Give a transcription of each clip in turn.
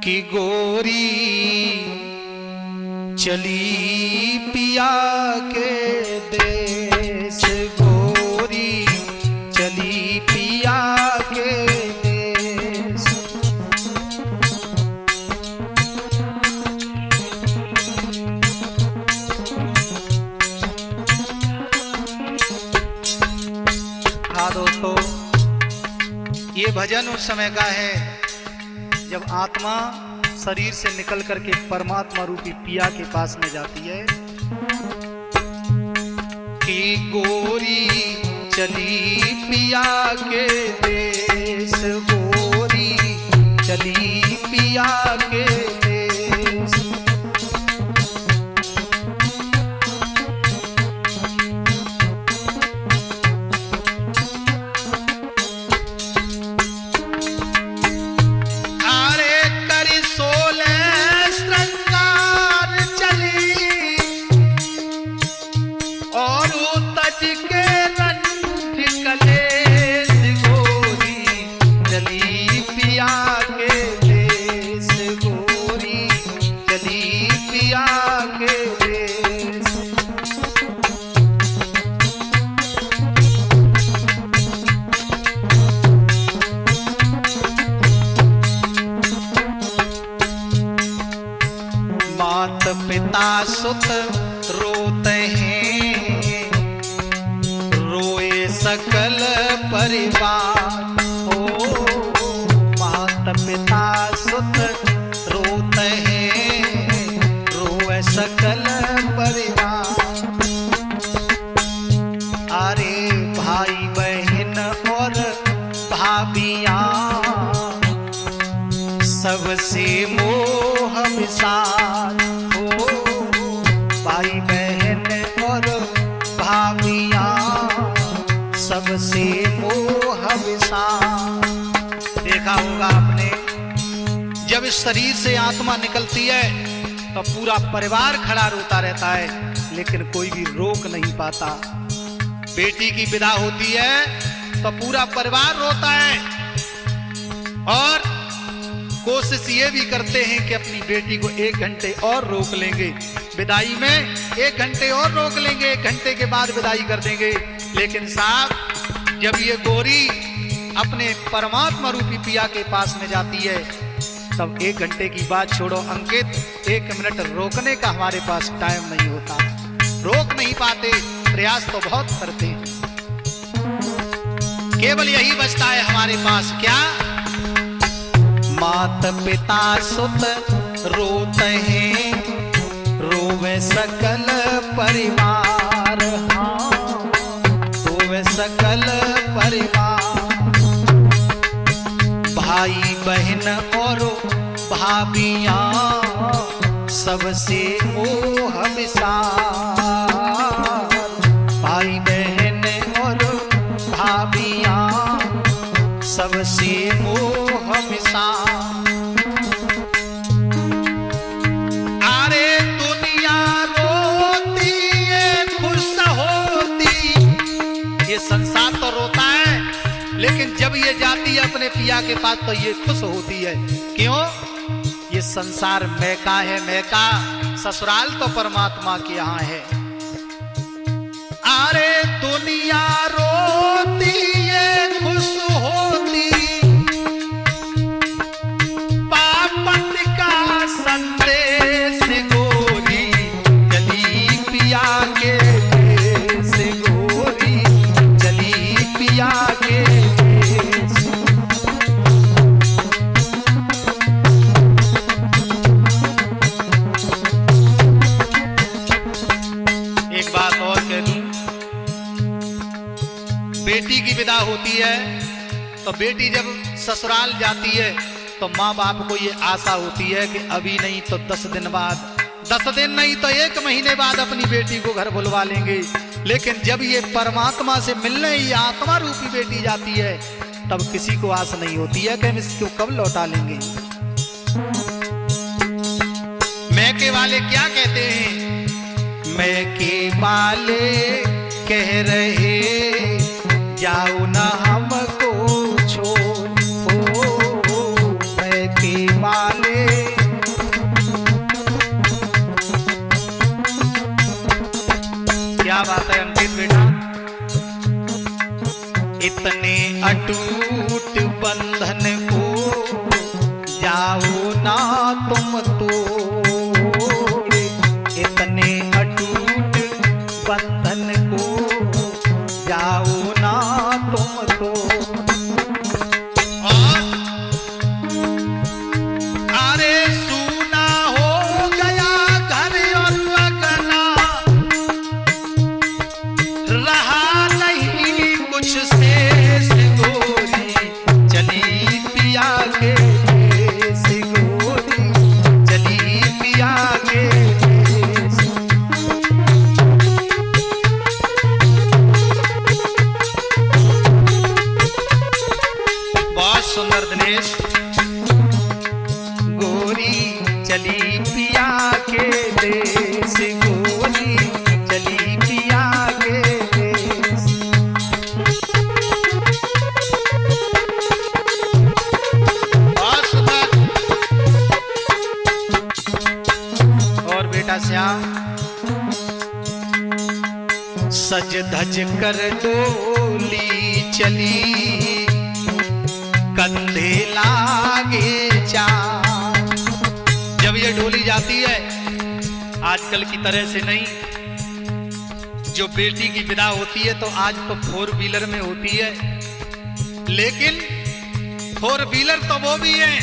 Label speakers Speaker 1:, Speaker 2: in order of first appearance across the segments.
Speaker 1: कि गोरी चली पिया के देश, गोरी चली पिया के देश। हाँ दोस्तों, ये भजन उस समय का है जब आत्मा शरीर से निकल करके परमात्मा रूपी पिया के पास में जाती है। कि गोरी चली पिया के देश, गोरी चली पिया के देश। मात पिता सुत रोते हैं, रोए सकल परिवार। हो मात पिता सुत रोते हैं, रोए सकल परिवार। अरे भाई बहन और भाभियाँ सबसे मोह विशाल। हो भाई बहन और भाभियाँ सबसे मोह विशाल। देखा होगा आपने, जब इस शरीर से आत्मा निकलती है तो पूरा परिवार खड़ा रोता रहता है, लेकिन कोई भी रोक नहीं पाता। बेटी की विदा होती है तो पूरा परिवार रोता है और कोशिश ये भी करते हैं कि अपनी बेटी को 1 घंटे और रोक लेंगे, विदाई में 1 घंटे और रोक लेंगे, 1 घंटे के बाद विदाई कर देंगे। लेकिन साहब, जब ये गोरी अपने परमात्मा रूपी पिया के पास में जाती है तब 1 घंटे की बात छोड़ो अंकित, 1 मिनट रोकने का हमारे पास टाइम नहीं होता। रोक नहीं पाते, प्रयास तो बहुत करते हैं। केवल यही बचता है हमारे पास, क्या? मात पिता सुत रोते हैं, रोवे सकल परिवार। हाँ, रोवे सकल परिवार। भाई बहन और भाभियाँ सबसे मोह विशाल। भाई बहन और भाभियाँ सबसे मोह विशाल। अरे दुनिया रोती है खुश होती, ये संसार तो रोता है, लेकिन जब ये जाती है अपने पिया के पास तो ये खुश होती है। क्यों? ये संसार मैका है, मैका। ससुराल तो परमात्मा के यहाँ है। अरे दुनिया रोती है खुश होती, पापत का संदेश गोरी चली पिया के देश, गोरी चली पिया के देश। एक बात और कह दूं, बेटी की विदा होती है तो बेटी जब ससुराल जाती है तो माँ बाप को ये आशा होती है कि अभी नहीं तो 10 दिन बाद, 10 दिन नहीं तो 1 महीने बाद अपनी बेटी को घर बुलवा लेंगे। लेकिन जब ये परमात्मा से मिलने ये आत्मा रूपी बेटी जाती है तब किसी को आस नहीं होती है कि हम इसको कब लौटा लेंगे। मैके वाले क्या कहते हैं? मैके वाले कह रहे जाओ ना हमको छोड़, मैके वाले सुंदर दिनेश। गोरी चली पिया के देश, गोरी चली पिया के देश। बहुत सुंदर। और बेटा श्याम, सज धज कर डोली चली, कंधे लागे चार। जब ये डोली जाती है, आजकल की तरह से नहीं, जो बेटी की विदा होती है तो आज तो 4 व्हीलर में होती है, लेकिन 4 व्हीलर तो वो भी है,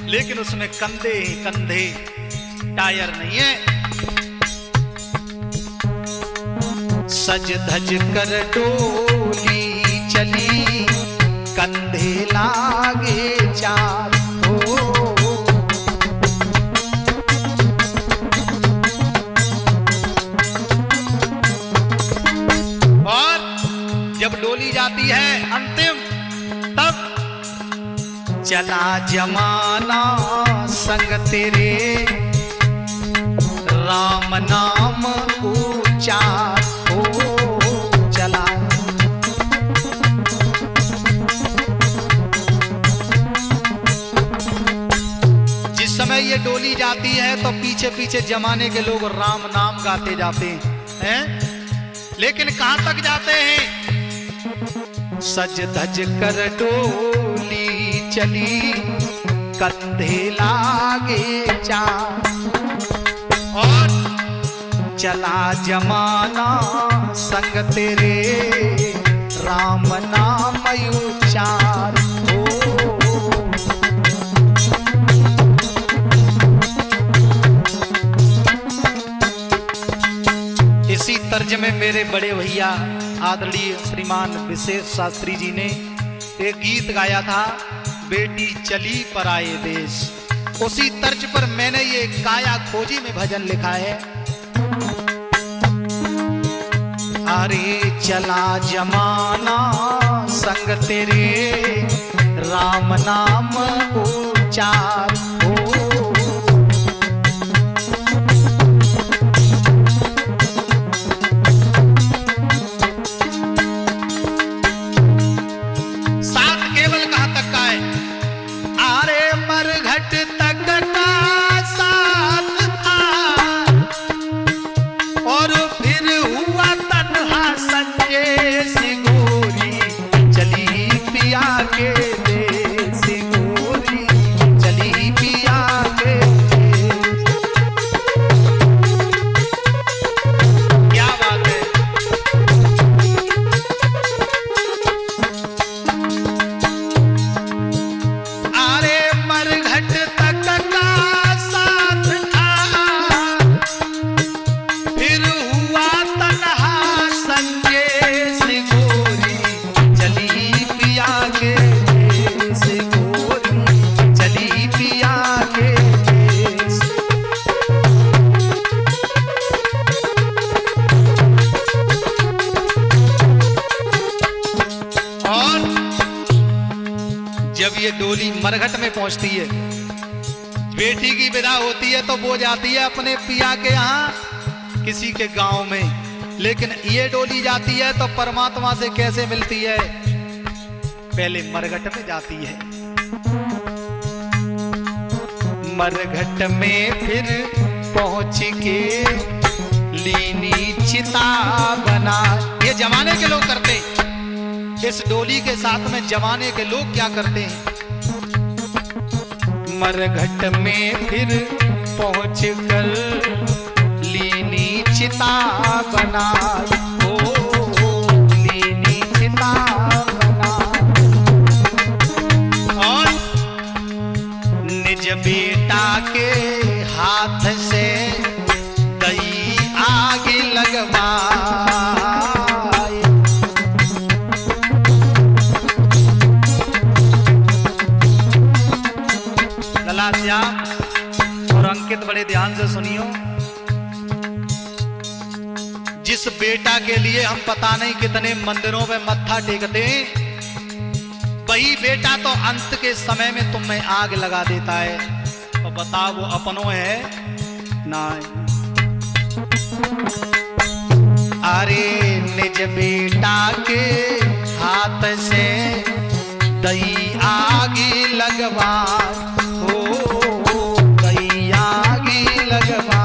Speaker 1: लेकिन उसमें कंधे कंधे टायर नहीं है। सज धज कर डोली चली, कंधे लागे चार। और जब डोली जाती है अंतिम, तब चला जमाना संग तेरे, राम नाम उचार हो चला। जिस समय ये डोली जाती है तो पीछे पीछे जमाने के लोग राम नाम गाते जाते हैं, लेकिन कहां तक जाते हैं? सज धज कर डोली चली, कंधे लागे चार। और चला जमाना संग तेरे, राम नाम उचार हो। इसी तर्ज में मेरे बड़े भैया आदरणीय श्रीमान विशेष शास्त्री जी ने एक गीत गाया था, बेटी चली पराये देश। उसी तर्ज पर मैंने ये काया खोजी में भजन लिखा है। अरे चला जमाना संग तेरे, राम नाम उचार हो। साथ केवल कहां तक का है? अरे मरघट तक का साथ था, और फिर हुआ तन्हा संजय सी। गोरी चली पिया के देश, गोरी चली पिया के देश। क्या बात है। अरे मरघट तक का साथ था, फिर हुआ तन्हा संजय से। गोरी चली पिया के देश, गोरी चली पिया के देश। और जब ये डोली मरघट में पहुंचती है, बेटी की विदा होती है, तो वो जाती है अपने पिया के यहाँ किसी के गांव में, लेकिन ये डोली जाती है तो परमात्मा से कैसे मिलती है? पहले मरघट में जाती है। मरघट में फिर पहुंच के लीनी चिता बना। ये जमाने के लोग करते हैं। इस डोली के साथ में जमाने के लोग क्या करते हैं? मरघट में फिर पहुंच कर लीनी चिता बना, ओ लीनी चिता बना। और निज बेटा के हाथ से दई आग लगवाए। और अंकित बड़े ध्यान से सुनियो। जिस बेटा के लिए हम पता नहीं कितने मंदिरों में मत्था टेकते हैं, वही बेटा तो अंत के समय में तुम्हें आग लगा देता है, तो बताओ वो अपनों है ना? अरे निज बेटा के हाथ से दई आगी लगवा, हो दई आगी लगवा।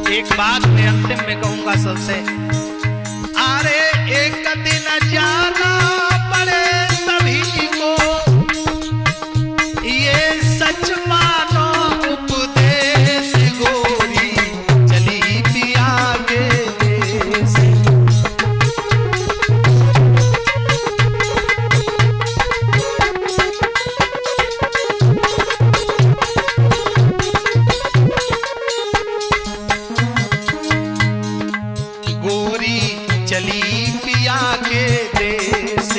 Speaker 1: एक बात मैं अंतिम में कहूंगा सबसे, अरे एक दिन जाना पड़े सभी को, ये सच मानो उपदेश गोरी चली पिया के देश। गोरी चली पिया के देश।